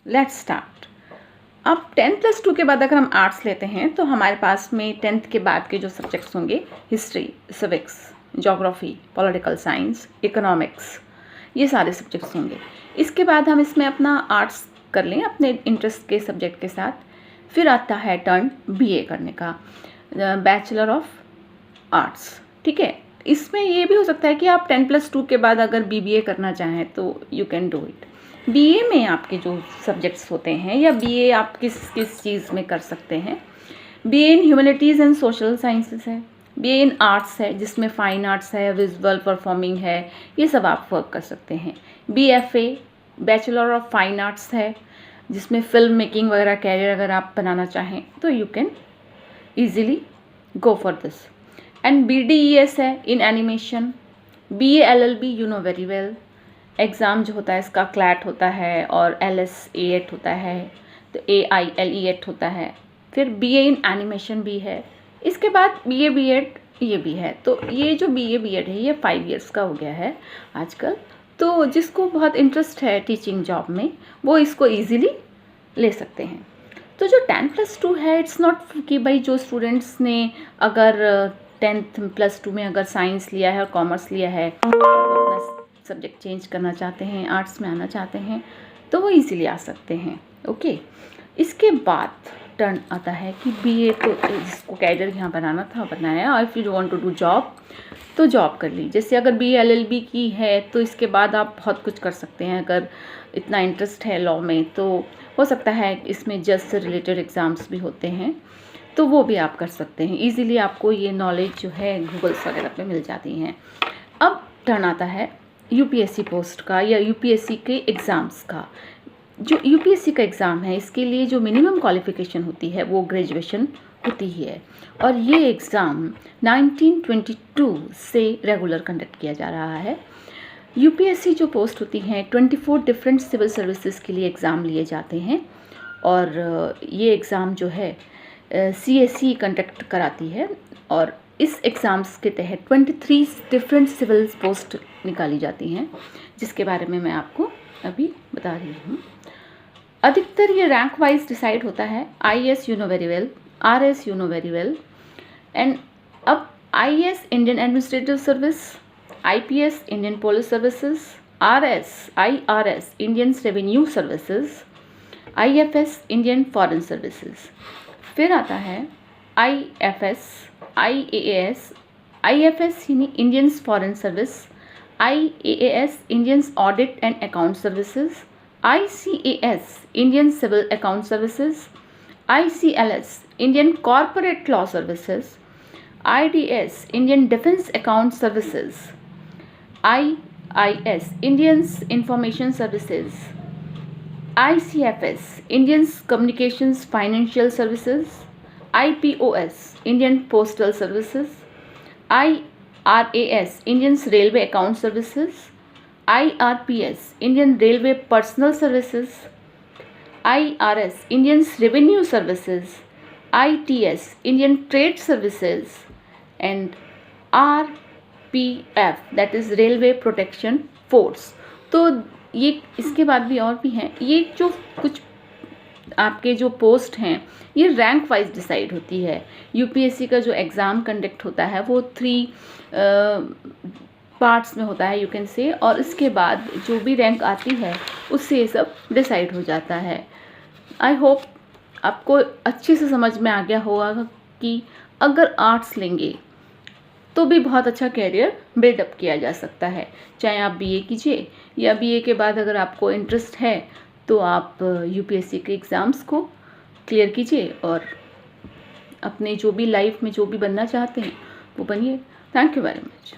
Let's start. अब 10+2 के बाद अगर हम आर्ट्स लेते हैं तो हमारे पास में 10th के बाद के जो सब्जेक्ट्स होंगे, history, civics, geography, political science, economics, ये सारे सब्जेक्ट्स होंगे। इसके बाद हम इसमें अपना आर्ट्स कर लें अपने इंटरेस्ट के सब्जेक्ट के साथ। फिर आता है टर्न बीए करने का, बैचलर ऑफ आर्ट्स। ठीक है, इसमें ये भी हो सकता है कि आप 10+2 के बाद अगर बीबीए करना चाहें तो you can do it. BA में आपके जो सब्जेक्ट्स होते हैं, या बीए आप किस किस चीज़ में कर सकते हैं। BA in humanities and social sciences है, बीए इन आर्ट्स है जिसमें फाइन आर्ट्स है, विजुअल परफॉर्मिंग है, ये सब आप वर्क कर सकते हैं। BFA bachelor of fine arts है जिसमें फिल्म मेकिंग वगैरह कैरियर अगर आप बनाना चाहें तो you can easily go for this. And BDES है इन animation. BA LLB you know very well, exam जो होता है इसका क्लैट होता है और LS A8 होता है, तो AILE8 होता है। फिर BA इन एनिमेशन भी है। इसके बाद BA B.Ed ये भी है। तो ये जो BA B.Ed है ये 5 years का हो गया है आजकल। तो जिसको बहुत इंटरेस्ट है टीचिंग जॉब में वो इसको ईजिली ले सकते हैं। तो जो 10+2 है, इट्स नॉट कि भाई जो स्टूडेंट्स ने अगर 10+2 में अगर साइंस लिया है और कॉमर्स लिया है, अपना सब्जेक्ट चेंज करना चाहते हैं, आर्ट्स में आना चाहते हैं, तो वो इजीली आ सकते हैं। ओके, इसके बाद टर्न आता है कि बीए तो जिसको कैरियर यहाँ बनाना था बनाया, और if you want to do job तो जॉब कर ली। जैसे अगर BA LLB की है तो इसके बाद आप बहुत कुछ कर सकते हैं। अगर इतना इंटरेस्ट है लॉ में तो हो सकता है इसमें जज से रिलेटेड एग्ज़ाम्स भी होते हैं, तो वो भी आप कर सकते हैं। ईज़िली आपको ये नॉलेज जो है गूगल्स वगैरह पे मिल जाती हैं। अब टर्न आता है UPSC पोस्ट का या UPSC के एग्ज़ाम्स का। जो UPSC का एग्ज़ाम है इसके लिए जो मिनिमम क्वालिफ़िकेशन होती है वो ग्रेजुएशन होती ही है, और ये एग्ज़ाम 1922 से रेगुलर कंडक्ट किया जा रहा है। UPSC जो पोस्ट होती हैं 24 डिफरेंट सिविल सर्विसेज के लिए एग्ज़ाम लिए जाते हैं, और ये एग्ज़ाम जो है CSE कंडक्ट कराती है, और इस एग्ज़ाम्स के तहत 23 डिफरेंट सिविल पोस्ट निकाली जाती हैं, जिसके बारे में मैं आपको अभी बता रही हूँ। अधिकतर ये रैंक वाइज डिसाइड होता है। IAS you know very well, RS you know very well, and अब IAS Indian administrative service, IPS Indian police services, IRS Indian revenue services, IFS Indian foreign services. फिर आता है IFS, IAAS, IFS Indian foreign service, IAAS Indian audit and account services, ICAS Indian civil account services, ICLS Indian corporate law services, IDS Indian defence account services, IIS Indian information services, ICFS Indian communications financial services, IPOS Indian postal services, IRAS Indian railway account services, IRPS Indian railway personal services, IRS Indian revenue services, ITS Indian trade services, and RPF that is railway protection force. तो ये इसके बाद भी और भी हैं। ये जो कुछ आपके जो पोस्ट हैं ये रैंक वाइज डिसाइड होती है। UPSC का जो एग्ज़ाम कंडक्ट होता है वो 3 पार्ट्स में होता है यू कैन से, और इसके बाद जो भी रैंक आती है उससे ये सब डिसाइड हो जाता है। आई होप आपको अच्छे से समझ में आ गया होगा कि अगर आर्ट्स लेंगे तो भी बहुत अच्छा कैरियर बिल्डअप किया जा सकता है, चाहे आप BA कीजिए या BA के बाद अगर आपको इंटरेस्ट है तो आप UPSC के एग्ज़ाम्स को क्लियर कीजिए और अपने जो भी लाइफ में जो भी बनना चाहते हैं वो बनिए। Thank you very much.